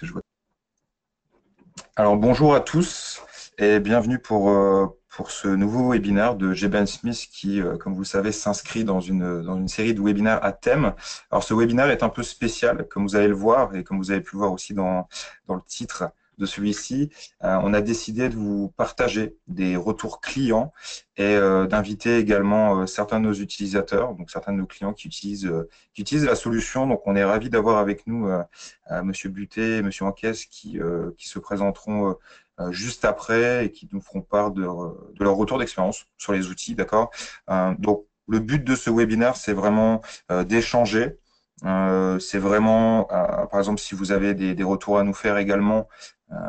direct. Alors bonjour à tous et bienvenue pour ce nouveau webinaire de GBN Smith qui, comme vous le savez, s'inscrit dans une série de webinaires à thème. Alors ce webinaire est un peu spécial, comme vous allez le voir et comme vous avez pu le voir aussi dans le titre de celui-ci. On a décidé de vous partager des retours clients et d'inviter également certains de nos utilisateurs, donc certains de nos clients qui utilisent la solution. Donc on est ravis d'avoir avec nous Monsieur Butet et Monsieur Anquès qui se présenteront juste après et qui nous feront part de leur retour d'expérience sur les outils, d'accord. Donc, le but de ce webinaire, c'est vraiment d'échanger. C'est vraiment, par exemple, si vous avez des retours à nous faire également,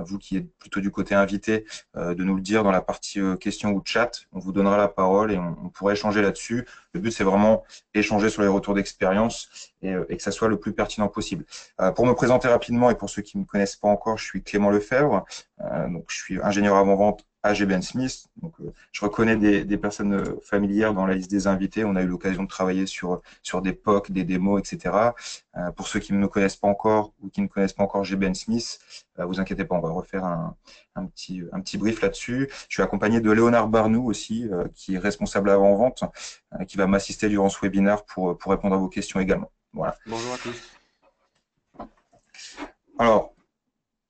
vous qui êtes plutôt du côté invité, de nous le dire dans la partie questions ou chat. On vous donnera la parole et on pourra échanger là-dessus. Le but, c'est vraiment échanger sur les retours d'expérience et que ça soit le plus pertinent possible. Pour me présenter rapidement et pour ceux qui ne me connaissent pas encore, je suis Clément Lefebvre. Donc, je suis ingénieur avant-vente à GBN Smith. Donc, je reconnais des personnes familières dans la liste des invités. On a eu l'occasion de travailler sur des POC, des démos, etc. Pour ceux qui ne me connaissent pas encore ou qui ne connaissent pas encore GBN Smith, vous inquiétez pas, on va refaire un petit brief là-dessus. Je suis accompagné de Léonard Barnou aussi, qui est responsable avant-vente, qui va m'assister durant ce webinaire pour répondre à vos questions également. Voilà. Bonjour à tous. Alors,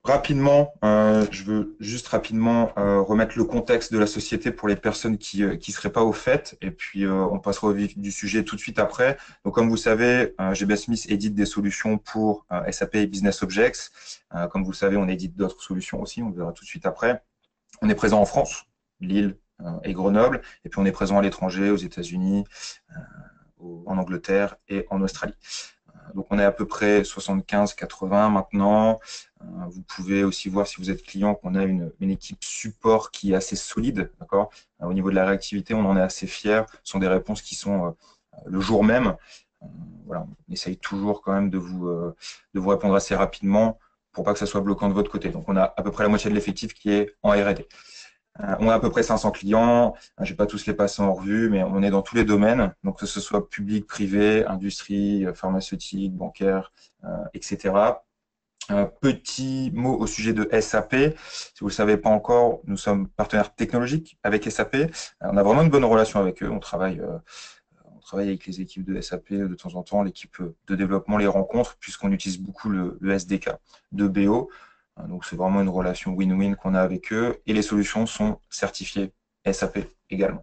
rapidement, je veux juste rapidement remettre le contexte de la société pour les personnes qui ne seraient pas au fait, et puis on passera au vif du sujet tout de suite après. Donc, comme vous savez, GBN Smith édite des solutions pour SAP et Business Objects. Comme vous le savez, on édite d'autres solutions aussi, on le verra tout de suite après. On est présent en France, Lille et Grenoble, et puis on est présent à l'étranger, aux États-Unis, en Angleterre et en Australie. Donc, on est à peu près 75-80 maintenant. Vous pouvez aussi voir, si vous êtes client, qu'on a une équipe support qui est assez solide. D'accord. Au niveau de la réactivité, on en est assez fiers. Ce sont des réponses qui sont le jour même. Voilà, on essaye toujours quand même de vous répondre assez rapidement pour pas que ça soit bloquant de votre côté. Donc, on a à peu près la moitié de l'effectif qui est en R&D. On a à peu près 500 clients. Je ne vais pas tous les passer en revue, mais on est dans tous les domaines, donc que ce soit public, privé, industrie, pharmaceutique, bancaire, etc. Petit mot au sujet de SAP. Si vous ne le savez pas encore, nous sommes partenaires technologiques avec SAP. On a vraiment une bonne relation avec eux. On travaille avec les équipes de SAP de temps en temps. L'équipe de développement les rencontre puisqu'on utilise beaucoup le SDK de BO. Donc, c'est vraiment une relation win-win qu'on a avec eux. Et les solutions sont certifiées SAP également.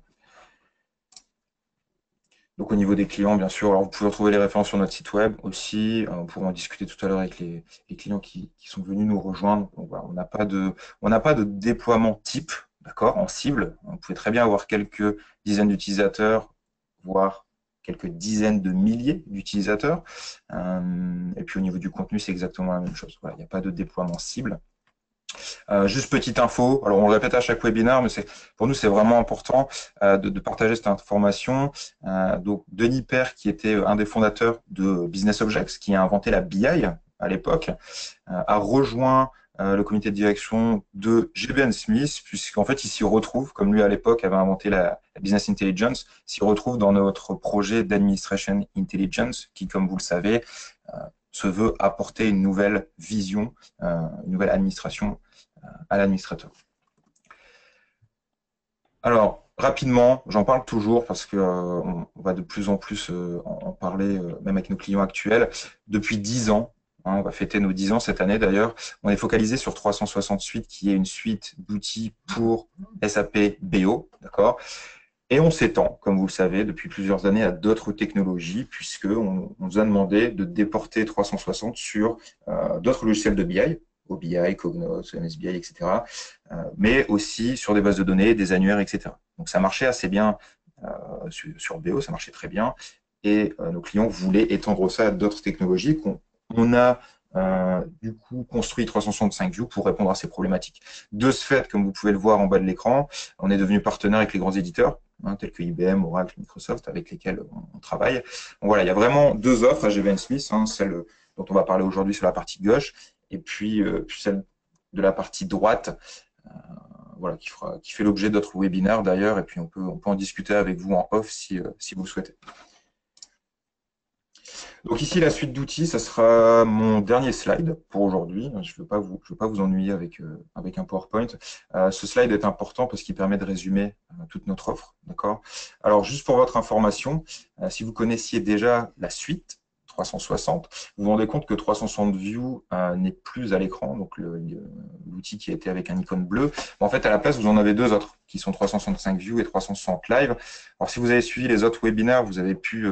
Donc, au niveau des clients, bien sûr, alors vous pouvez retrouver les références sur notre site web aussi. On pourra en discuter tout à l'heure avec les clients qui sont venus nous rejoindre. Donc, voilà, on n'a pas de déploiement type, d'accord, en cible. Vous pouvez très bien avoir quelques dizaines d'utilisateurs, voire quelques dizaines de milliers d'utilisateurs. Et puis, au niveau du contenu, c'est exactement la même chose. Voilà, il n'y a pas de déploiement cible. Juste petite info, alors on le répète à chaque webinaire, mais pour nous c'est vraiment important de partager cette information. Donc Denis Père, qui était un des fondateurs de Business Objects, qui a inventé la BI à l'époque, a rejoint le comité de direction de GBN Smith, puisqu'en fait il s'y retrouve, comme lui à l'époque avait inventé la Business Intelligence, s'y retrouve dans notre projet d'Administration Intelligence, qui, comme vous le savez, se veut apporter une nouvelle vision, une nouvelle administration à l'administrateur. Alors, rapidement, j'en parle toujours parce que on va de plus en plus en parler, même avec nos clients actuels. Depuis 10 ans, on va fêter nos 10 ans cette année d'ailleurs, on est focalisé sur 368, qui est une suite d'outils pour SAP BO, d'accord. Et on s'étend, comme vous le savez, depuis plusieurs années à d'autres technologies, puisqu'on nous a demandé de déporter 360 sur d'autres logiciels de BI, OBI, Cognos, MSBI, etc., mais aussi sur des bases de données, des annuaires, etc. Donc ça marchait assez bien sur BO, ça marchait très bien, et nos clients voulaient étendre ça à d'autres technologies qu'on a du coup construit 365 View pour répondre à ces problématiques. De ce fait, comme vous pouvez le voir en bas de l'écran, on est devenu partenaire avec les grands éditeurs, tels que IBM, Oracle, Microsoft, avec lesquels on travaille. Donc voilà, il y a vraiment deux offres à GBN Smith, celle dont on va parler aujourd'hui sur la partie gauche, et puis celle de la partie droite, voilà, qui fait l'objet d'autres webinaires d'ailleurs, et puis on peut en discuter avec vous en off si vous le souhaitez. Donc ici, la suite d'outils, ça sera mon dernier slide pour aujourd'hui. Je ne veux pas vous ennuyer avec un PowerPoint. Ce slide est important parce qu'il permet de résumer toute notre offre. D'accord. Alors, juste pour votre information, si vous connaissiez déjà la suite 360, vous vous rendez compte que 360 View n'est plus à l'écran, donc l'outil qui était avec un icône bleu. En fait, à la place, vous en avez deux autres, qui sont 365 View et 360 Live. Alors, si vous avez suivi les autres webinaires, vous avez pu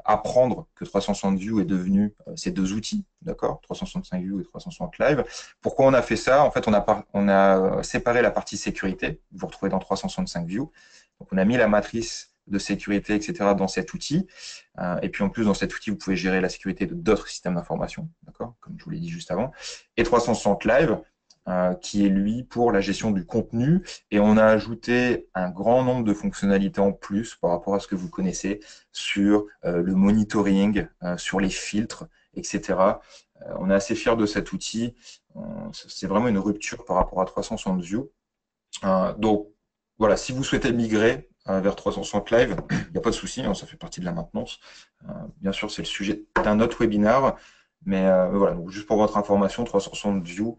apprendre que 360 View est devenu ces deux outils, d'accord, 365 View et 360 Live. Pourquoi on a fait ça? En fait, on a séparé la partie sécurité, vous retrouvez dans 365 View. Donc, on a mis la matrice de sécurité, etc., dans cet outil. Et puis, en plus, dans cet outil, vous pouvez gérer la sécurité de d'autres systèmes d'information, d'accord, comme je vous l'ai dit juste avant. Et 360 Live, qui est lui pour la gestion du contenu. Et on a ajouté un grand nombre de fonctionnalités en plus par rapport à ce que vous connaissez sur le monitoring, sur les filtres, etc. On est assez fiers de cet outil. C'est vraiment une rupture par rapport à 360 View. Donc, voilà, si vous souhaitez migrer vers 360 Live, il n'y a pas de souci, hein, ça fait partie de la maintenance. Bien sûr, c'est le sujet d'un autre webinaire, mais voilà, donc juste pour votre information, 360 View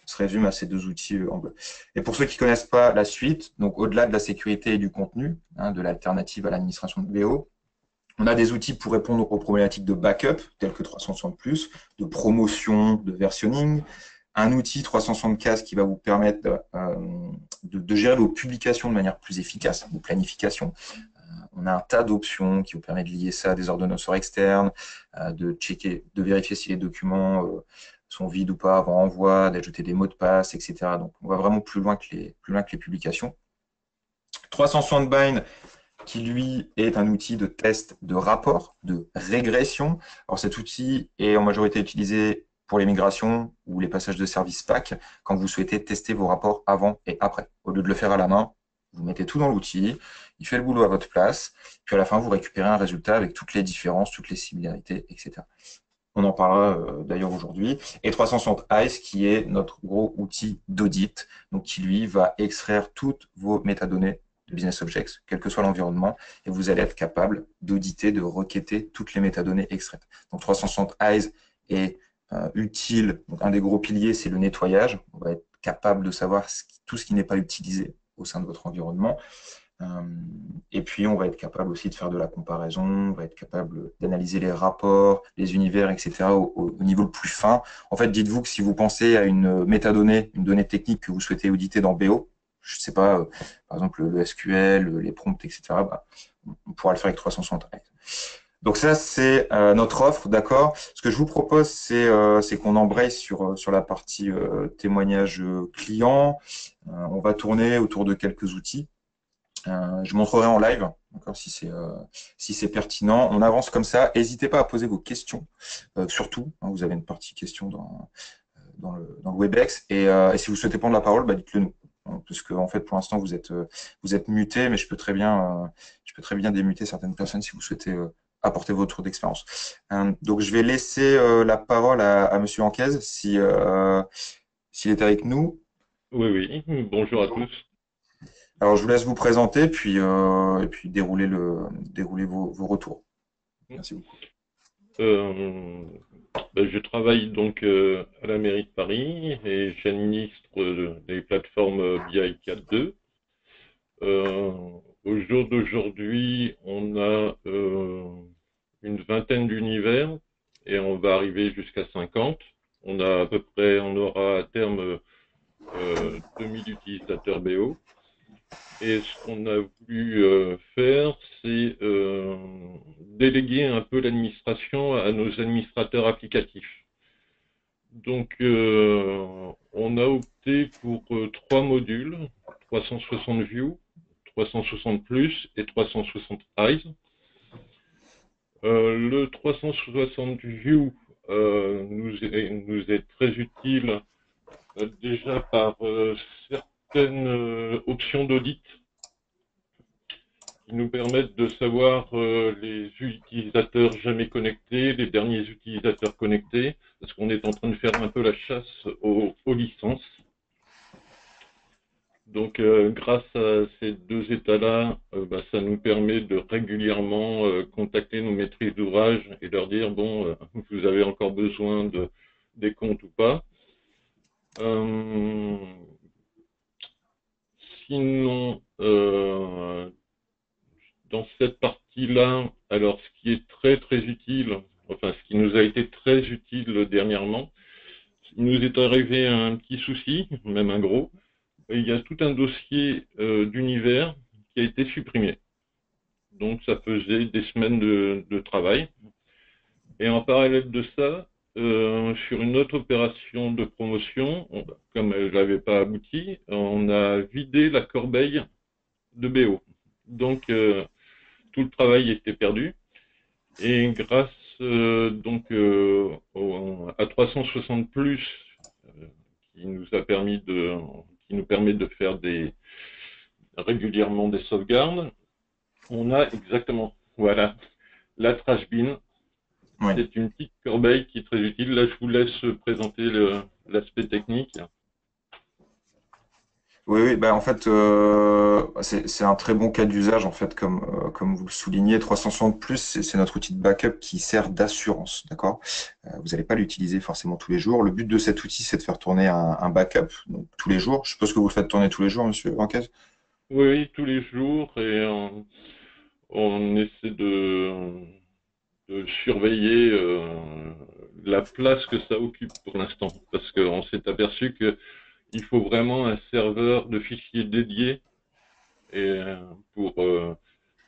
se résume à ces deux outils en bleu. Et pour ceux qui ne connaissent pas la suite, donc au-delà de la sécurité et du contenu, hein, de l'alternative à l'administration de BO, on a des outils pour répondre aux problématiques de backup, tels que 360+, de promotion, de versionning, un outil 360 qui va vous permettre de gérer vos publications de manière plus efficace, vos planifications. On a un tas d'options qui vous permettent de lier ça à des ordonnanceurs externes, de checker, de vérifier si les documents sont vides ou pas avant envoi, d'ajouter des mots de passe, etc. Donc, on va vraiment plus loin que les publications. 360 Bind, qui lui est un outil de test de rapport, de régression. Alors cet outil est en majorité utilisé pour les migrations ou les passages de service pack quand vous souhaitez tester vos rapports avant et après. Au lieu de le faire à la main, vous mettez tout dans l'outil, il fait le boulot à votre place, puis à la fin, vous récupérez un résultat avec toutes les différences, toutes les similarités, etc. On en parlera d'ailleurs aujourd'hui. Et 360 Eyes, qui est notre gros outil d'audit, donc qui lui va extraire toutes vos métadonnées de Business Objects, quel que soit l'environnement, et vous allez être capable d'auditer, de requêter toutes les métadonnées extraites. Donc 360 Eyes est utile. Donc, un des gros piliers, c'est le nettoyage. On va être capable de savoir tout ce qui n'est pas utilisé au sein de votre environnement. Et puis, on va être capable aussi de faire de la comparaison, on va être capable d'analyser les rapports, les univers, etc. au niveau le plus fin. En fait, dites-vous que si vous pensez à une métadonnée, une donnée technique que vous souhaitez auditer dans BO, je ne sais pas, par exemple le SQL, les prompts, etc., bah, on pourra le faire avec 360. Donc ça, c'est notre offre, d'accord. Ce que je vous propose, c'est qu'on embraye sur la partie témoignage client. On va tourner autour de quelques outils. Je montrerai en live, si c'est pertinent. On avance comme ça. N'hésitez pas à poser vos questions, surtout. Hein, vous avez une partie questions dans le WebEx. Et si vous souhaitez prendre la parole, bah, dites-le nous. Parce que en fait, pour l'instant, vous êtes muté, mais je peux très bien démuter certaines personnes si vous souhaitez apporter votre tour d'expérience. Donc, je vais laisser la parole à Monsieur Anquez, s'il est avec nous. Oui, oui. Bonjour à tous. Alors, je vous laisse vous présenter, et puis dérouler vos retours. Merci beaucoup. Euh, je travaille donc à la mairie de Paris et j'administre les plateformes BI 4.2. Euh, Au jour d'aujourd'hui, on a une vingtaine d'univers et on va arriver jusqu'à 50. On aura à terme 2000 utilisateurs BO. Et ce qu'on a voulu faire, c'est déléguer un peu l'administration à nos administrateurs applicatifs. Donc, on a opté pour trois modules, 360 View, 360 Plus et 360 Eyes. Le 360 View nous est très utile déjà par certaines options d'audit qui nous permettent de savoir les utilisateurs jamais connectés, les derniers utilisateurs connectés, parce qu'on est en train de faire un peu la chasse aux licences. Donc, grâce à ces deux états-là, ça nous permet de régulièrement contacter nos maîtrises d'ouvrage et leur dire, bon, vous avez encore besoin de des comptes ou pas. Euh, Sinon, dans cette partie-là, alors ce qui est très très utile, enfin ce qui nous a été très utile dernièrement, il nous est arrivé un petit souci, même un gros. Il y a tout un dossier d'univers qui a été supprimé. Donc ça faisait des semaines de travail. Et en parallèle de ça, sur une autre opération de promotion, comme elle n'avait pas abouti, on a vidé la corbeille de BO. Donc tout le travail était perdu. Et grâce à 360 plus, euh, qui nous a permis qui nous permet de faire régulièrement des sauvegardes, on a exactement, voilà, la trash bin. Oui. C'est une petite corbeille qui est très utile. Là, je vous laisse présenter l'aspect technique. Oui, oui, bah en fait, c'est un très bon cas d'usage, en fait, comme vous le soulignez. 360 plus, c'est notre outil de backup qui sert d'assurance, d'accord? Vous n'allez pas l'utiliser forcément tous les jours. Le but de cet outil, c'est de faire tourner un backup donc, tous les jours. Je suppose que vous le faites tourner tous les jours, monsieur Vanquez? Oui, oui, tous les jours, et on essaie de surveiller la place que ça occupe pour l'instant, parce qu'on s'est aperçu qu'il faut vraiment un serveur de fichiers dédié et, pour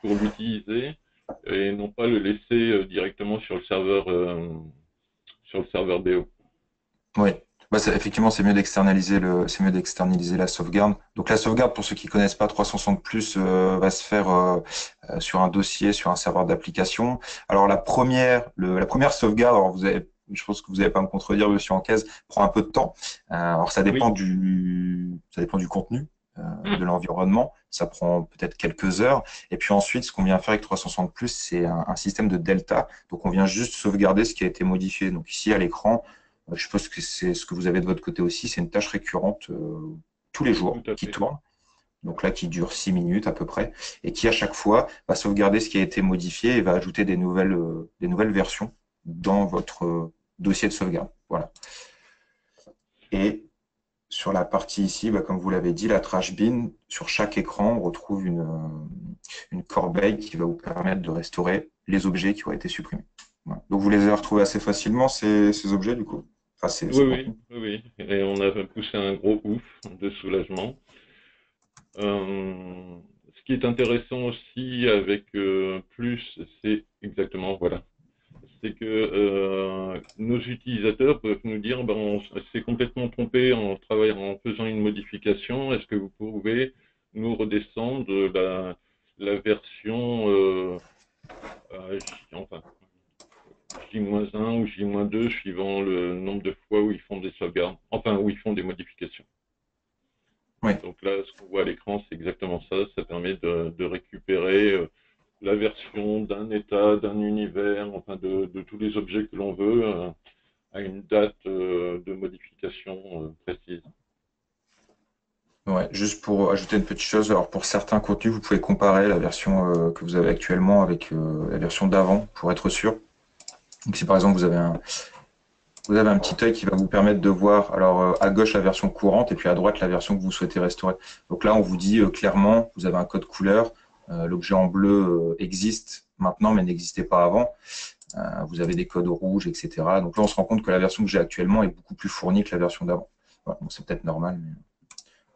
l'utiliser et non pas le laisser directement sur le serveur BO. Oui. Bah, effectivement, c'est mieux d'externaliser la sauvegarde. Donc la sauvegarde, pour ceux qui connaissent pas 360 plus, va se faire sur un dossier, sur un serveur d'application. Alors la première sauvegarde, alors je pense que vous n'allez pas me contredire, monsieur Anquez, prend un peu de temps. Alors Oui, ça dépend du contenu, de l'environnement. Ça prend peut-être quelques heures. Et puis ensuite, ce qu'on vient faire avec 360 plus, c'est un système de delta. Donc on vient juste sauvegarder ce qui a été modifié. Donc ici à l'écran. Je suppose que c'est ce que vous avez de votre côté aussi. C'est une tâche récurrente tous les tout jours à qui fait. tourne. Donc là, qui dure 6 minutes à peu près, et qui à chaque fois va sauvegarder ce qui a été modifié et va ajouter des nouvelles versions dans votre dossier de sauvegarde. Voilà. Et sur la partie ici, bah, comme vous l'avez dit, la trash bin, sur chaque écran, on retrouve une corbeille qui va vous permettre de restaurer les objets qui ont été supprimés. Voilà. Donc vous les avez retrouvés assez facilement, ces objets, du coup, enfin Oui, ces oui, contenus. oui, oui. Et on a poussé un gros ouf de soulagement. Ce qui est intéressant aussi avec Plus, c'est exactement, voilà, c'est que nos utilisateurs peuvent nous dire, ben, on s'est complètement trompé en travaillant, en faisant une modification. Est-ce que vous pouvez nous redescendre la version, enfin, J-1 ou J-2, suivant le nombre de fois où ils font des sauvegardes, enfin, où ils font des modifications. Oui. Donc là, ce qu'on voit à l'écran, c'est exactement ça. Ça permet de récupérer la version d'un état, d'un univers, enfin de tous les objets que l'on veut à une date de modification précise. Ouais, juste pour ajouter une petite chose, alors pour certains contenus, vous pouvez comparer la version que vous avez actuellement avec la version d'avant pour être sûr. Donc si par exemple vous avez un petit œil qui va vous permettre de voir alors à gauche la version courante et puis à droite la version que vous souhaitez restaurer. Donc là on vous dit clairement, vous avez un code couleur, l'objet en bleu existe maintenant mais n'existait pas avant. Vous avez des codes rouges, etc. Donc là on se rend compte que la version que j'ai actuellement est beaucoup plus fournie que la version d'avant. Voilà, donc c'est peut-être normal. Mais...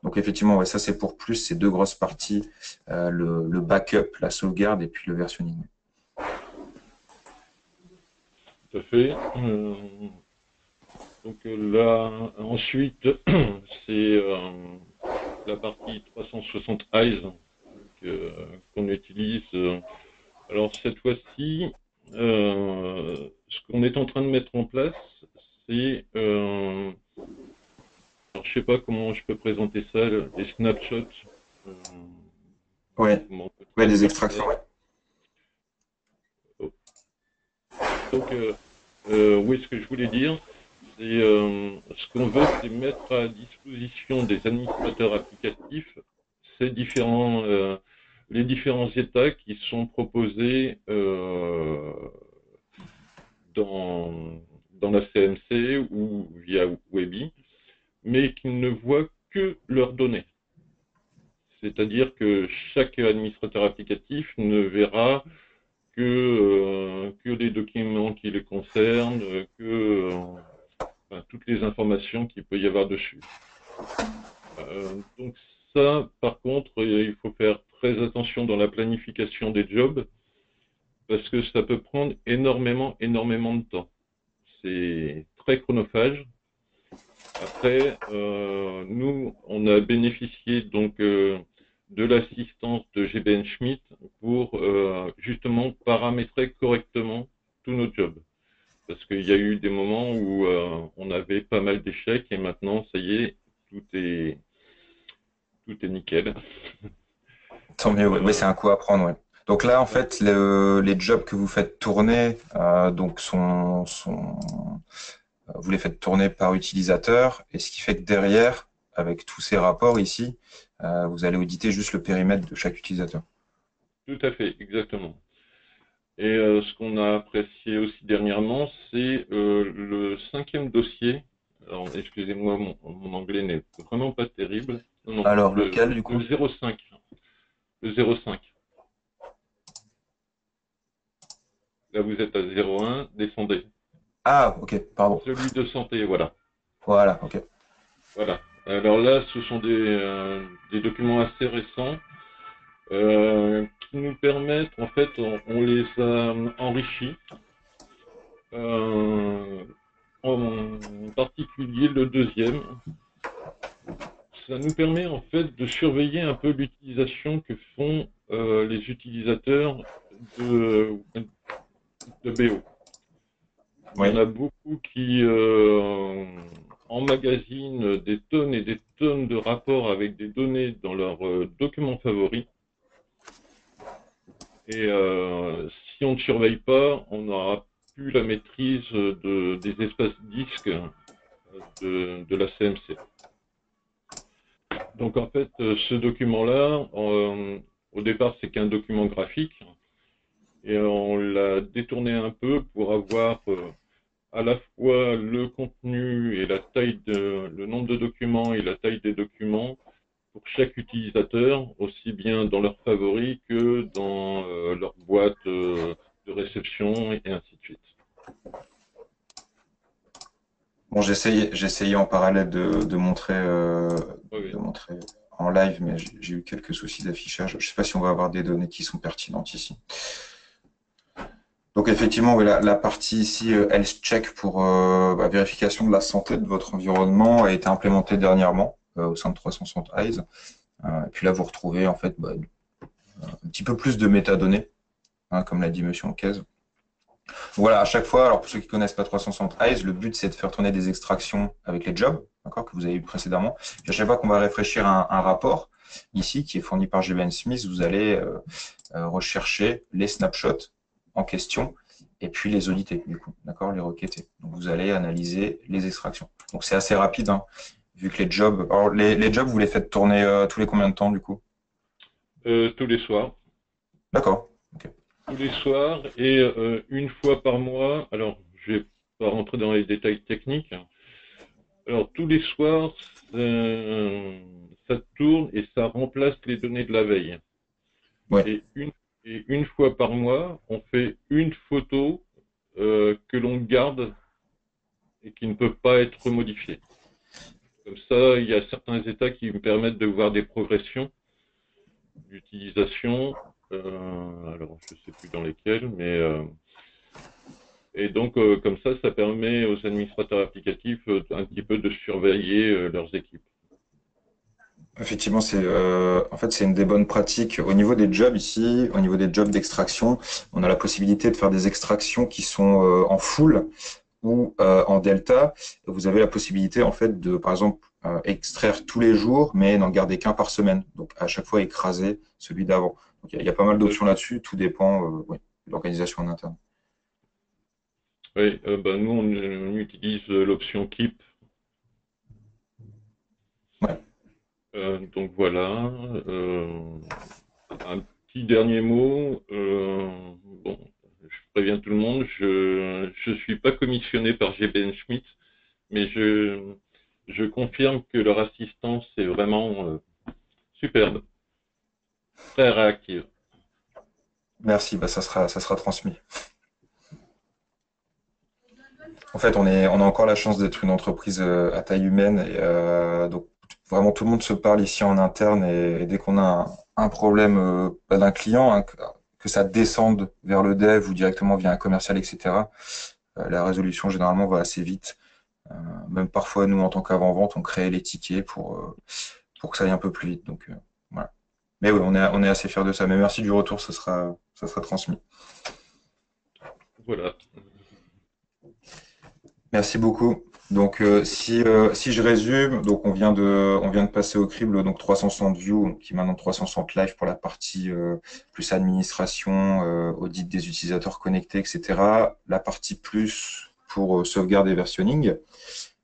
Donc effectivement, ouais, ça c'est pour plus ces deux grosses parties, le backup, la sauvegarde et puis le versionning. Tout à fait. Donc là, ensuite, c'est la partie 360 Eyes qu'on utilise. Alors cette fois-ci, ce qu'on est en train de mettre en place, c'est, alors je sais pas comment je peux présenter ça, des snapshots. Euh, Ouais, Comment on peut ouais, des traduire extractions. ça? Ouais. Oh. Donc, oui, ce que je voulais dire, Ce qu'on veut, c'est mettre à disposition des administrateurs applicatifs les différents états qui sont proposés dans, dans la CMC ou via Webi, mais qu'ils ne voient que leurs données. C'est-à-dire que chaque administrateur applicatif ne verra que les documents qui les concernent, enfin, toutes les informations qu'il peut y avoir dessus. Donc ça, par contre, il faut faire très attention dans la planification des jobs parce que ça peut prendre énormément de temps. C'est très chronophage. Après, nous, on a bénéficié donc de l'assistance de GBN Schmidt pour justement paramétrer correctement tous nos jobs. Parce qu'il y a eu des moments où on avait pas mal d'échecs et maintenant, ça y est, tout est nickel. Tant mieux, ouais, c'est un coup à prendre, ouais. Donc là, en fait, les jobs que vous faites tourner, vous les faites tourner par utilisateur, et ce qui fait que derrière, avec tous ces rapports ici, vous allez auditer juste le périmètre de chaque utilisateur. Tout à fait, exactement. Et ce qu'on a apprécié aussi dernièrement, c'est le 5e dossier. Alors, excusez-moi, mon anglais n'est vraiment pas terrible. Non, Alors, lequel, du coup? le 05. Le 05. Là, vous êtes à 01, descendez. Ah, ok, pardon. Celui de santé, voilà. Voilà, ok. Voilà. Alors là, ce sont des documents assez récents qui nous permettent, en fait, on les a enrichis. En particulier le deuxième. Ça nous permet en fait de surveiller un peu l'utilisation que font les utilisateurs de BO. Il y en a beaucoup qui emmagasinent des tonnes et des tonnes de rapports avec des données dans leurs documents favoris. Et si on ne surveille pas, on n'aura plus la maîtrise des espaces disques de la CMC. Donc en fait, ce document-là, au départ, c'est qu'un document graphique. Et on l'a détourné un peu pour avoir à la fois le contenu et le nombre de documents et la taille des documents pour chaque utilisateur, aussi bien dans leurs favoris que dans leur boîte de réception et ainsi de suite. Bon, j'essayais en parallèle de montrer, Oui. de montrer en live, mais j'ai eu quelques soucis d'affichage. Je ne sais pas si on va avoir des données qui sont pertinentes ici. Donc effectivement, oui, la partie ici, Health Check pour vérification de la santé de votre environnement a été implémentée dernièrement au sein de 360 Eyes. Et puis là, vous retrouvez en fait un petit peu plus de métadonnées, hein, comme l'a dit Monsieur Anquez. Voilà, à chaque fois, alors pour ceux qui ne connaissent pas 360 Eyes, le but c'est de faire tourner des extractions avec les jobs, d'accord, que vous avez eu précédemment. Puis à chaque fois qu'on va réfléchir un rapport, ici, qui est fourni par GBN Smith, vous allez rechercher les snapshots en question et puis les auditer, du coup, d'accord, les requêter. Donc vous allez analyser les extractions. Donc c'est assez rapide, hein, vu que les jobs. Alors les jobs, vous les faites tourner tous les combien de temps, du coup? Tous les soirs. D'accord. Okay. Tous les soirs et une fois par mois. Alors, je vais pas rentrer dans les détails techniques. Alors, tous les soirs, ça tourne et ça remplace les données de la veille. Ouais. Et une fois par mois, on fait une photo que l'on garde et qui ne peut pas être modifiée. Comme ça, il y a certains états qui me permettent de voir des progressions d'utilisation. Alors, je ne sais plus dans lesquels, mais et donc comme ça permet aux administrateurs applicatifs un petit peu de surveiller leurs équipes. Effectivement, en fait, c'est une des bonnes pratiques. Au niveau des jobs ici, au niveau des jobs d'extraction, on a la possibilité de faire des extractions qui sont en full ou en delta. Vous avez la possibilité, en fait, de, par exemple, extraire tous les jours, mais n'en garder qu'un par semaine. Donc, à chaque fois, écraser celui d'avant. Donc, il y a pas mal d'options là-dessus. Tout dépend, oui, de l'organisation en interne. Oui, nous, on utilise l'option Keep. Ouais. Donc voilà. Un petit dernier mot. Bon, je préviens tout le monde, je suis pas commissionné par GBN Schmidt, mais je confirme que leur assistance est vraiment superbe, très réactive. Merci, bah, ça sera transmis. En fait, on a encore la chance d'être une entreprise à taille humaine et donc vraiment tout le monde se parle ici en interne et dès qu'on a un problème d'un client, hein, que ça descende vers le dev ou directement via un commercial, etc., la résolution généralement va assez vite. Même parfois, nous, en tant qu'avant-vente, on crée les tickets pour que ça aille un peu plus vite. Donc, voilà. Mais oui, on est assez fiers de ça. Mais merci du retour, ça sera transmis. Voilà. Merci beaucoup. Donc, si je résume, donc on vient de passer au crible donc 360 view, qui est maintenant 360 live pour la partie plus administration, audit des utilisateurs connectés, etc. La partie plus pour sauvegarde et versionning,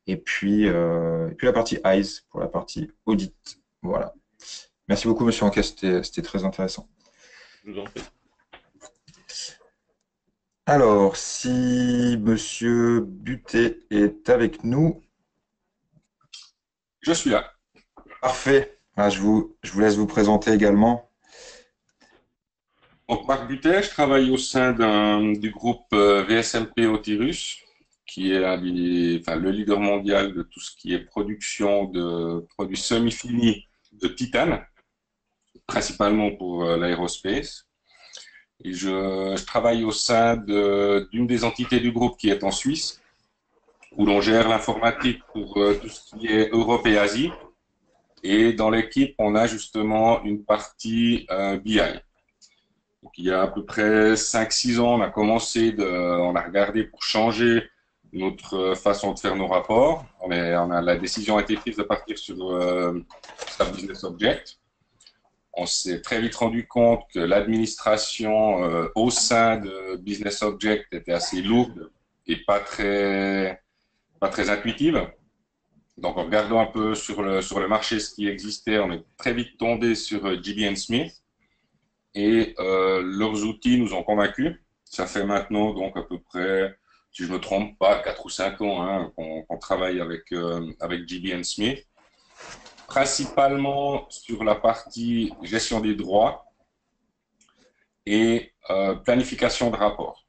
et puis la partie eyes pour la partie audit. Voilà. Merci beaucoup, Monsieur Anquet, c'était très intéressant. Je vous en prie. Alors, si Monsieur Butet est avec nous, Je suis là. parfait. Ah, je vous laisse vous présenter également. Donc, Marc Butet, je travaille au sein du groupe VSMP Otirus, qui est le leader mondial de tout ce qui est production de produits semi-finis de titane, principalement pour l'aérospace. Et je travaille au sein d'une des entités du groupe qui est en Suisse, où l'on gère l'informatique pour tout ce qui est Europe et Asie. Et dans l'équipe, on a justement une partie BI. Donc, il y a à peu près 5-6 ans, on a regardé pour changer notre façon de faire nos rapports. La décision a été prise de partir sur SAP Business Object. On s'est très vite rendu compte que l'administration au sein de Business Object était assez lourde et pas très intuitive. Donc, en regardant un peu sur le marché ce qui existait, on est très vite tombé sur GBN Smith. Et leurs outils nous ont convaincus. Ça fait maintenant donc à peu près, si je me trompe pas, 4 ou 5 ans hein, qu'on travaille avec GBN Smith, principalement sur la partie gestion des droits et planification de rapports.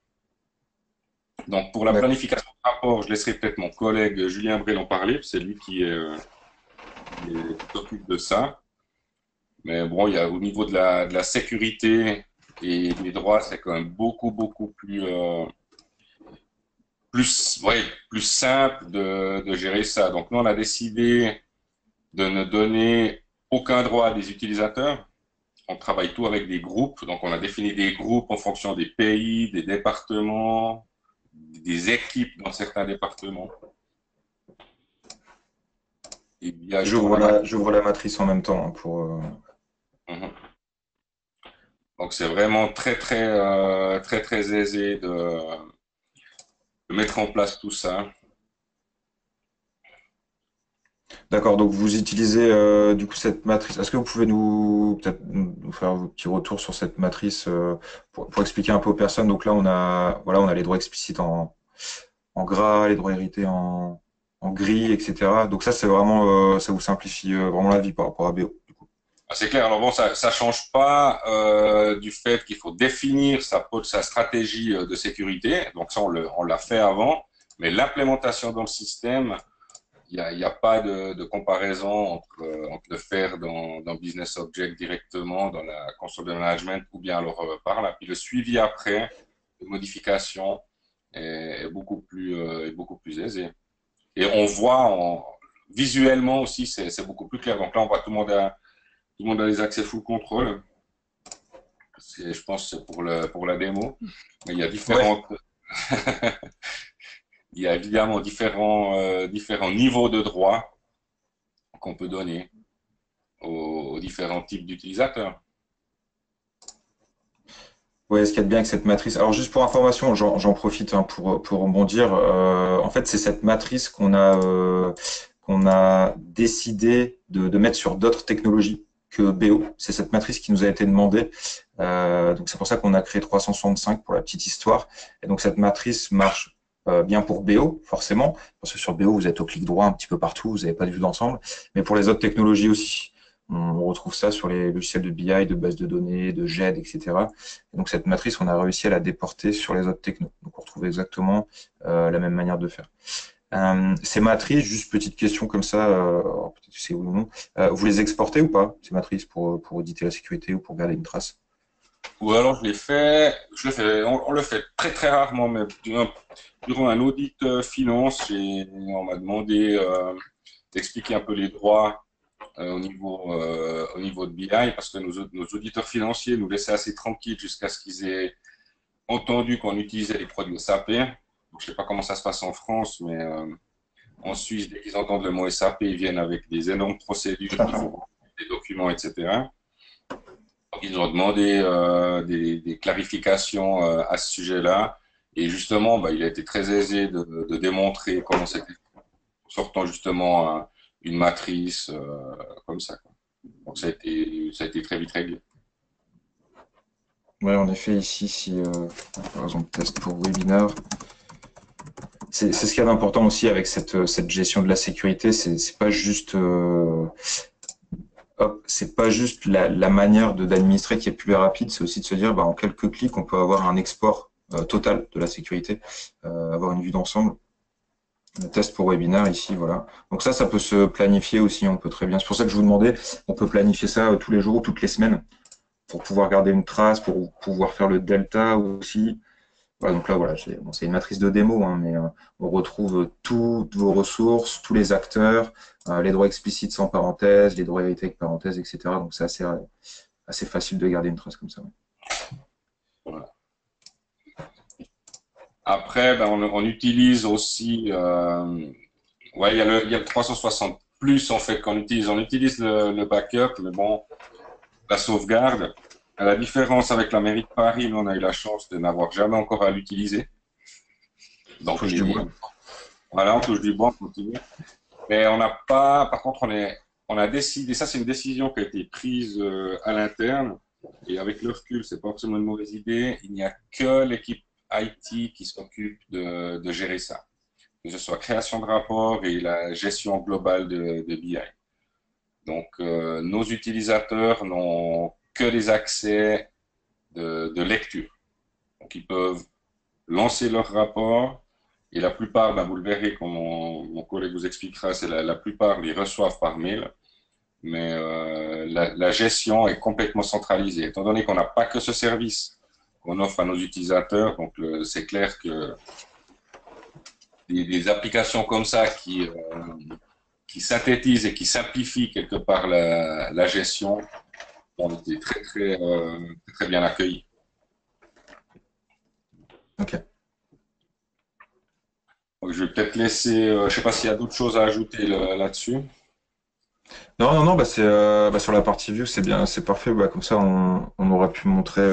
Donc pour la D'accord. planification de rapports, je laisserai peut-être mon collègue Julien Brel en parler, c'est lui qui s'occupe de ça. Mais bon, il y a au niveau de la sécurité et des droits, c'est quand même beaucoup plus simple de gérer ça. Donc nous, on a décidé de ne donner aucun droit à des utilisateurs. On travaille tout avec des groupes. Donc on a défini des groupes en fonction des pays, des départements, des équipes dans certains départements. Et il y a justement J'ouvre la matrice en même temps hein, pour. Mhm. Donc c'est vraiment très aisé de mettre en place tout ça. D'accord. Donc vous utilisez du coup cette matrice. Est-ce que vous pouvez nous peut-être nous faire un petit retour sur cette matrice pour expliquer un peu aux personnes. Donc là on a les droits explicites en gras, les droits hérités en gris, etc. Donc ça c'est vraiment ça vous simplifie vraiment la vie par rapport à BO. Ah, c'est clair. Alors bon, ça change pas du fait qu'il faut définir sa stratégie de sécurité. Donc ça, on l'a fait avant. Mais l'implémentation dans le système, il y a pas de comparaison entre le faire dans Business Object directement, dans la console de management, ou bien alors par là. Puis le suivi après, de modification, est beaucoup plus aisé. Et on voit visuellement aussi, c'est beaucoup plus clair. Donc là, on voit tout le monde a les accès full control. Je pense que c'est pour la démo. Mais il y a Ouais. il y a évidemment différents niveaux de droit qu'on peut donner aux différents types d'utilisateurs. Ouais, ce qu'il y a de bien avec cette matrice. Alors juste pour information, j'en profite hein, pour rebondir. En fait, c'est cette matrice qu'on a décidé de mettre sur d'autres technologies que BO. C'est cette matrice qui nous a été demandée. Donc c'est pour ça qu'on a créé 365 pour la petite histoire. Et donc cette matrice marche bien pour BO, forcément, parce que sur BO, vous êtes au clic droit un petit peu partout, vous n'avez pas de vue d'ensemble, mais pour les autres technologies aussi. On retrouve ça sur les logiciels de BI, de base de données, de GED, etc. Et donc cette matrice, on a réussi à la déporter sur les autres technos. Donc on retrouve exactement la même manière de faire. Ces matrices, juste petite question comme ça, peut-être que c'est oui ou non, vous les exportez ou pas, ces matrices, pour auditer la sécurité ou pour garder une trace? Ou alors on le fait très très rarement, mais durant un audit finance, on m'a demandé d'expliquer un peu les droits au niveau de BI, parce que nos auditeurs financiers nous laissaient assez tranquilles jusqu'à ce qu'ils aient entendu qu'on utilisait les produits SAP. Donc, je ne sais pas comment ça se passe en France, mais en Suisse, dès qu'ils entendent le mot SAP, ils viennent avec des énormes procédures, il faut des documents, etc. Donc, ils nous ont demandé des clarifications à ce sujet-là. Et justement, bah, il a été très aisé de démontrer comment c'était, sortant justement une matrice comme ça, quoi. Donc, ça a été très vite réglé. Ouais, en effet, ici, si par exemple test pour webinar, c'est ce qu'il y a d'important aussi avec cette gestion de la sécurité, c'est pas juste c'est pas juste la manière d'administrer qui est plus rapide, c'est aussi de se dire bah, en quelques clics on peut avoir un export total de la sécurité, avoir une vue d'ensemble. Le test pour webinar ici, voilà. Donc ça peut se planifier aussi, on peut très bien. C'est pour ça que je vous demandais, on peut planifier ça tous les jours ou toutes les semaines pour pouvoir garder une trace, pour pouvoir faire le delta aussi. Voilà, donc là, voilà, c'est une matrice de démo, hein, mais on retrouve toutes vos ressources, tous les acteurs, les droits explicites sans parenthèse, les droits hérités avec parenthèse, etc. Donc c'est assez facile de garder une trace comme ça. Voilà. Après, ben, on utilise aussi, ouais, il y a le 360 plus en fait qu'on utilise. On utilise le backup, mais bon, la sauvegarde. À la différence avec la mairie de Paris, nous, on a eu la chance de n'avoir jamais encore à l'utiliser. Donc, Touche du bois. voilà, on touche du bois, on continue. Mais on n'a pas, par contre, on a décidé, ça c'est une décision qui a été prise à l'interne, et avec le recul, c'est pas forcément une mauvaise idée. Il n'y a que l'équipe IT qui s'occupe de gérer ça, que ce soit création de rapports et la gestion globale de BI. Donc, nos utilisateurs n'ont que des accès de lecture. Donc, ils peuvent lancer leur rapport et la plupart, ben, vous le verrez quand mon collègue vous expliquera, c'est la plupart les reçoivent par mail, mais la gestion est complètement centralisée. Étant donné qu'on n'a pas que ce service qu'on offre à nos utilisateurs, donc c'est clair que des applications comme ça qui synthétisent et qui simplifient quelque part la gestion ont été très bien accueillis. Ok. Donc, je vais peut-être laisser, je ne sais pas s'il y a d'autres choses à ajouter là-dessus. Non, bah c'est bah, sur la partie view, c'est bien, c'est parfait. Bah, comme ça, on aurait pu montrer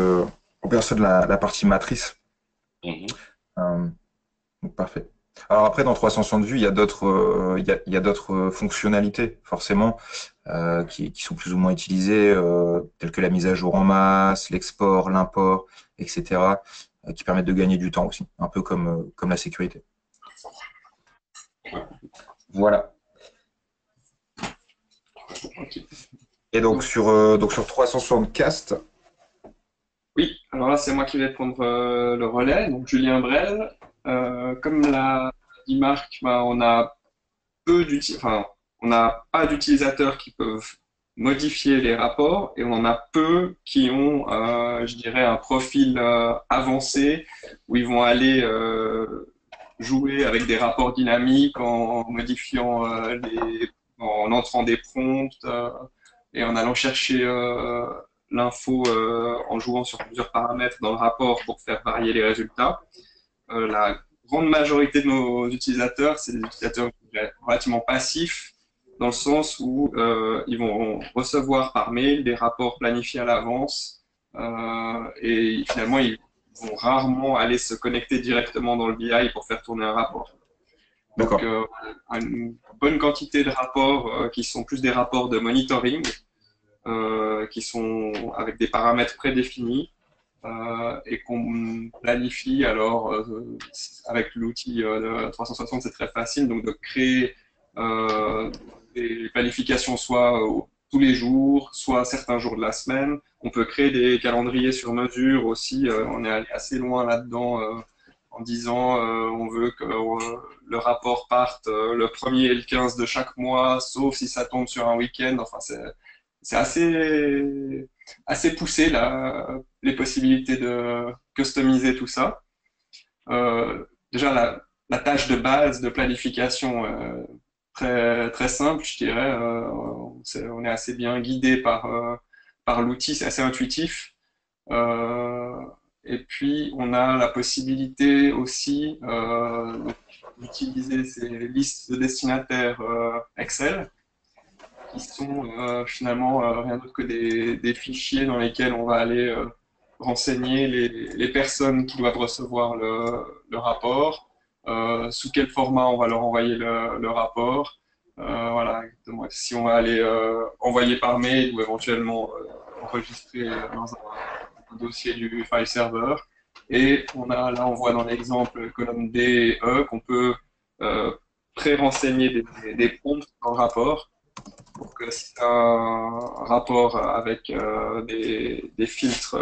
aux personnes la partie matrice. Mhm. Donc, parfait. Alors après, dans 360 vues, il y a d'autres fonctionnalités, forcément, qui sont plus ou moins utilisées, telles que la mise à jour en masse, l'export, l'import, etc., qui permettent de gagner du temps aussi, un peu comme la sécurité. Voilà. Ok. Et donc sur 360 cast, Oui, alors là, c'est moi qui vais prendre le relais. Donc, Julien Brel. Comme l'a dit Marc, ben, on n'a pas d'utilisateurs qui peuvent modifier les rapports et on en a peu qui ont, je dirais, un profil avancé où ils vont aller jouer avec des rapports dynamiques en modifiant en entrant des prompts et en allant chercher l'info en jouant sur plusieurs paramètres dans le rapport pour faire varier les résultats. La grande majorité de nos utilisateurs, c'est des utilisateurs relativement passifs, dans le sens où ils vont recevoir par mail des rapports planifiés à l'avance et finalement, ils vont rarement aller se connecter directement dans le BI pour faire tourner un rapport. Donc, D'accord. une bonne quantité de rapports qui sont plus des rapports de monitoring, qui sont avec des paramètres prédéfinis et qu'on planifie. Alors, avec l'outil de 360, c'est très facile donc de créer des planifications soit tous les jours, soit certains jours de la semaine. On peut créer des calendriers sur mesure aussi. On est allé assez loin là-dedans en disant on veut que le rapport parte le 1er et le 15 de chaque mois, sauf si ça tombe sur un week-end. Enfin, c'est assez poussé là, les possibilités de customiser tout ça. Déjà, la tâche de base de planification, très simple, je dirais. On est assez bien guidé par l'outil, c'est assez intuitif. Euh, et puis, on a la possibilité aussi d'utiliser ces listes de destinataires Excel qui sont finalement rien d'autre que des fichiers dans lesquels on va aller renseigner les personnes qui doivent recevoir le rapport, sous quel format on va leur envoyer le rapport. Voilà, exactement. Si on va aller envoyer par mail ou éventuellement enregistrer dans un dossier du file server. Et là, on voit dans l'exemple colonne D et E qu'on peut pré-renseigner des prompts dans le rapport pour que si tu as un rapport avec des filtres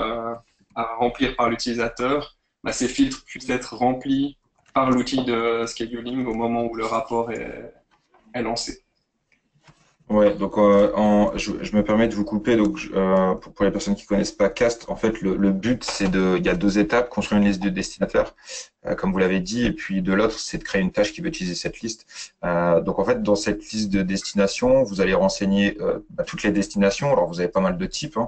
à remplir par l'utilisateur, bah, ces filtres puissent être remplis par l'outil de scheduling au moment où le rapport est lancé. Ouais, donc je me permets de vous couper. Donc pour les personnes qui connaissent pas Cast, en fait le but il y a deux étapes: construire une liste de destinataires, comme vous l'avez dit, et puis de l'autre c'est de créer une tâche qui va utiliser cette liste. Donc en fait dans cette liste de destinations, vous allez renseigner toutes les destinations. Alors vous avez pas mal de types, hein.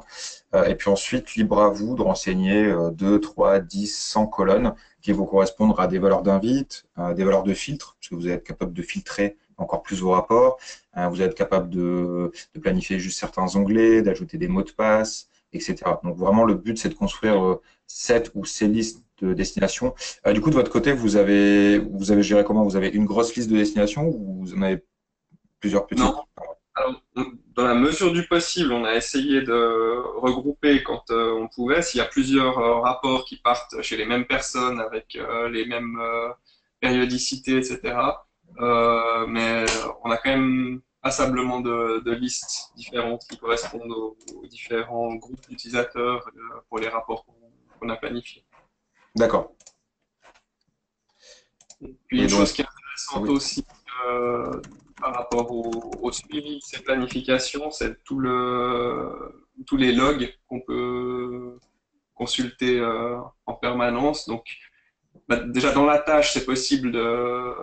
Et puis ensuite libre à vous de renseigner 2, 3, 10, 100 colonnes qui vont correspondre à des valeurs d'invite, des valeurs de filtre, parce que vous allez être capable de filtrer encore plus vos rapports. Vous êtes capable de planifier juste certains onglets, d'ajouter des mots de passe, etc. Donc vraiment, le but, c'est de construire cette ou ces listes de destinations. Du coup, de votre côté, vous avez géré comment? Vous avez une grosse liste de destinations ou vous en avez plusieurs Non, petites? alors, dans la mesure du possible, on a essayé de regrouper quand on pouvait. S'il y a plusieurs rapports qui partent chez les mêmes personnes avec les mêmes périodicités, etc. Mais on a quand même passablement de listes différentes qui correspondent aux différents groupes d'utilisateurs pour les rapports qu'on a planifiés. D'accord. Puis Et une chose donc, qui est intéressante oui, aussi par rapport au suivi de ces planifications, c'est tous les logs qu'on peut consulter en permanence. Donc, bah, déjà dans la tâche, c'est possible de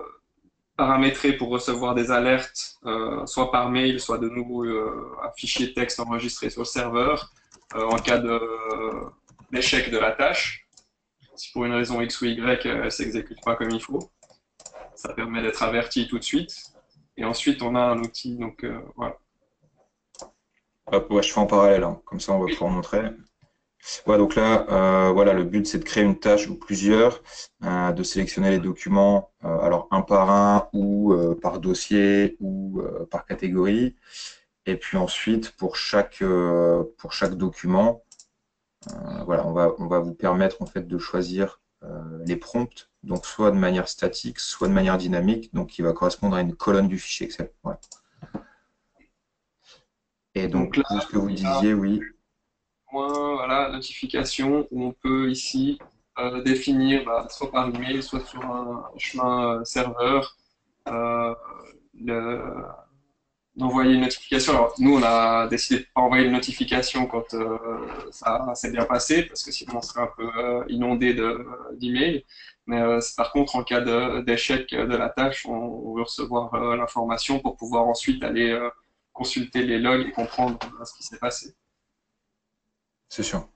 paramétrer pour recevoir des alertes, soit par mail, soit de nouveau un fichier texte enregistré sur le serveur en cas d'échec de la tâche. Si pour une raison X ou Y, elle ne s'exécute pas comme il faut. Ça permet d'être averti tout de suite. Et ensuite, on a un outil. Donc, voilà. hop, ouais, je fais en parallèle, hein. Comme ça, on va Oui. pouvoir montrer. Ouais, donc là, voilà, le but c'est de créer une tâche ou plusieurs, de sélectionner les documents, alors un par un ou par dossier ou par catégorie. Et puis ensuite, pour chaque document, voilà, on va vous permettre en fait de choisir les prompts, donc soit de manière statique, soit de manière dynamique, donc qui va correspondre à une colonne du fichier Excel. Voilà. Et donc, Donc là, vous, ce que vous il y a disiez, oui. point, voilà, notification où on peut ici définir bah, soit par email, soit sur un chemin serveur euh, le- d'envoyer une notification. Alors nous, on a décidé de pas envoyer une notification quand ça s'est bien passé, parce que sinon on serait un peu inondé d'emails. Mais par contre, en cas d'échec de la tâche, on veut recevoir l'information pour pouvoir ensuite aller consulter les logs et comprendre ce qui s'est passé. C'est sûr.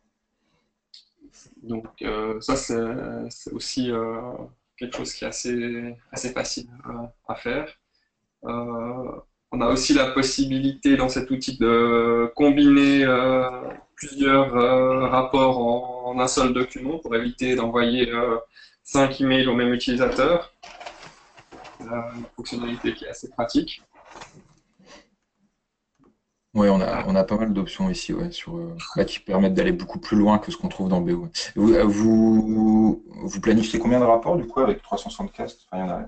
Donc ça, c'est aussi quelque chose qui est assez facile à faire. Euh, On a aussi la possibilité dans cet outil de combiner plusieurs rapports en un seul document pour éviter d'envoyer 5 emails au même utilisateur. Une fonctionnalité qui est assez pratique. Oui, on a pas mal d'options ici, ouais, qui permettent d'aller beaucoup plus loin que ce qu'on trouve dans BO. Vous planifiez combien de rapports du coup avec 364? Enfin, il y en a.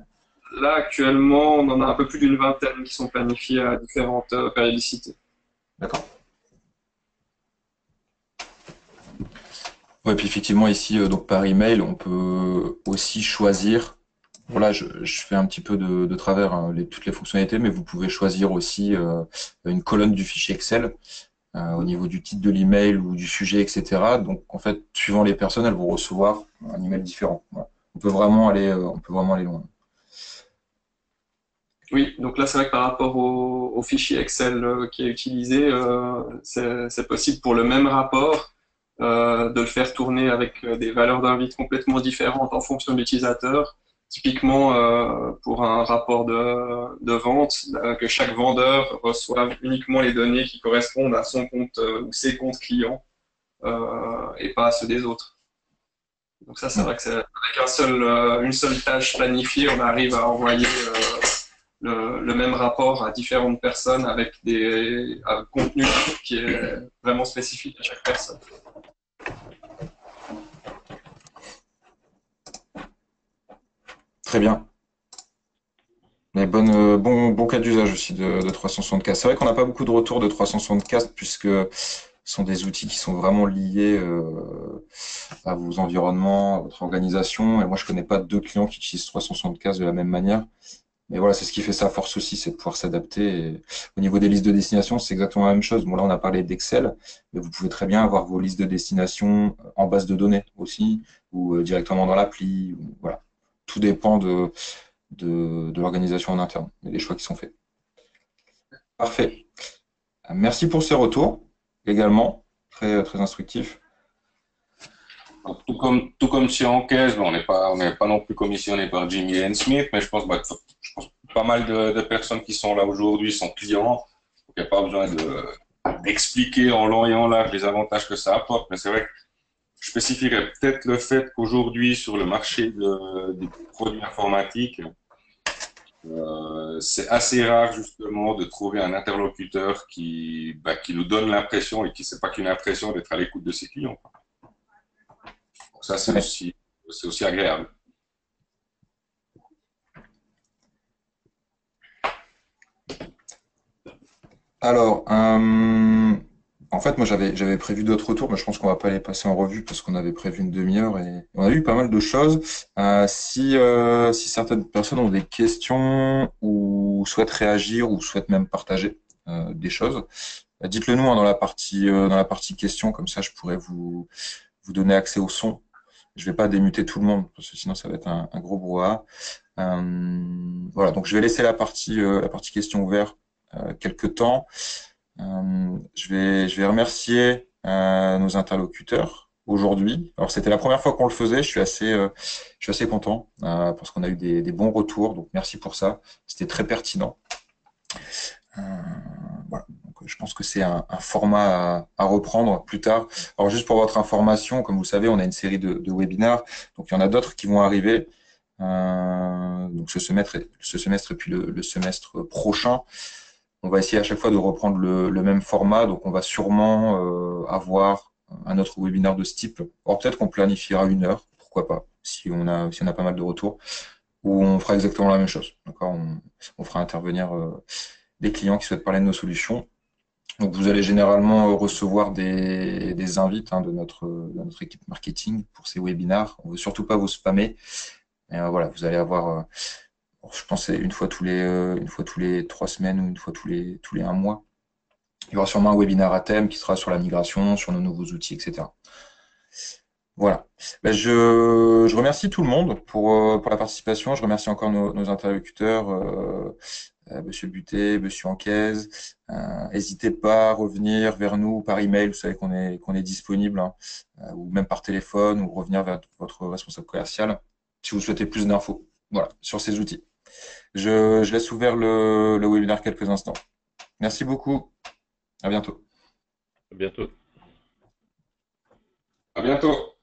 Là, actuellement, on en a un peu plus d'une vingtaine qui sont planifiés à différentes périodicités. D'accord. Ouais, puis effectivement ici, donc par email, on peut aussi choisir. Voilà, je fais un petit peu de travers hein, toutes les fonctionnalités, mais vous pouvez choisir aussi une colonne du fichier Excel au niveau du titre de l'email ou du sujet, etc. Donc en fait, suivant les personnes, elles vont recevoir un email différent. Voilà. On peut vraiment aller loin. Oui, donc là, c'est vrai que par rapport au fichier Excel qui est utilisé, c'est possible pour le même rapport de le faire tourner avec des valeurs d'invite complètement différentes en fonction de l'utilisateur. Typiquement, pour un rapport de vente, que chaque vendeur reçoive uniquement les données qui correspondent à son compte ou ses comptes clients et pas à ceux des autres. Donc ça, c'est vrai que avec une seule tâche planifiée, on arrive à envoyer le même rapport à différentes personnes avec un contenu qui est vraiment spécifique à chaque personne. Très bien. Mais bon cas d'usage aussi de 364. C'est vrai qu'on n'a pas beaucoup de retours de 364 puisque ce sont des outils qui sont vraiment liés à vos environnements, à votre organisation. Et moi, je connais pas deux clients qui utilisent 364 de la même manière. Mais voilà, c'est ce qui fait sa force aussi, c'est de pouvoir s'adapter. Et au niveau des listes de destination, c'est exactement la même chose. Bon, là, on a parlé d'Excel, mais vous pouvez très bien avoir vos listes de destination en base de données aussi, ou directement dans l'appli. Voilà. Tout dépend de l'organisation en interne et des choix qui sont faits. Parfait. Merci pour ces retours également, très instructifs. Tout comme chez Encaisse, on n'est pas non plus commissionné par Jimmy and Smith, mais je pense que pas mal de personnes qui sont là aujourd'hui sont clients. Donc il n'y a pas besoin d'expliquer en long et en large les avantages que ça apporte. Mais c'est vrai que je spécifierais peut-être le fait qu'aujourd'hui, sur le marché des produits informatiques, c'est assez rare justement de trouver un interlocuteur qui nous donne l'impression, et qui c'est pas qu'une impression, d'être à l'écoute de ses clients. Donc ça, c'est aussi agréable. Alors, en fait, moi j'avais prévu d'autres retours, mais je pense qu'on va pas les passer en revue parce qu'on avait prévu une demi-heure et on a eu pas mal de choses. Si certaines personnes ont des questions ou souhaitent réagir ou souhaitent même partager des choses, dites-le nous hein, dans la partie questions, comme ça je pourrais vous donner accès au son. Je vais pas démuter tout le monde parce que sinon ça va être un gros brouhaha. Voilà, donc je vais laisser la partie questions ouverte quelques temps. Je vais remercier nos interlocuteurs aujourd'hui. Alors c'était la première fois qu'on le faisait, je suis assez content parce qu'on a eu des bons retours, donc merci pour ça. C'était très pertinent. Voilà. Donc, je pense que c'est un format à reprendre plus tard. Alors juste pour votre information, comme vous le savez, on a une série de webinaires, donc il y en a d'autres qui vont arriver. Donc ce semestre et puis le semestre prochain. On va essayer à chaque fois de reprendre le même format, donc on va sûrement avoir un autre webinaire de ce type. Alors peut-être qu'on planifiera 1 heure, pourquoi pas, si on a pas mal de retours, ou on fera exactement la même chose. D'accord, on fera intervenir des clients qui souhaitent parler de nos solutions. Donc vous allez généralement recevoir des invites hein, de notre équipe marketing pour ces webinaires. On veut surtout pas vous spammer. Et, voilà, vous allez avoir je pense que c'est une fois tous les 3 semaines ou une fois tous les 1 mois. Il y aura sûrement un webinaire à thème qui sera sur la migration, sur nos nouveaux outils, etc. Voilà. Ben, je remercie tout le monde pour la participation. Je remercie encore nos interlocuteurs, Monsieur Butet, Monsieur Anquez. N'hésitez pas à revenir vers nous par email. Vous savez qu'on est disponible, hein, ou même par téléphone, ou revenir vers votre responsable commercial si vous souhaitez plus d'infos. Voilà, sur ces outils. Je laisse ouvert le webinaire quelques instants. Merci beaucoup. À bientôt. À bientôt. À bientôt.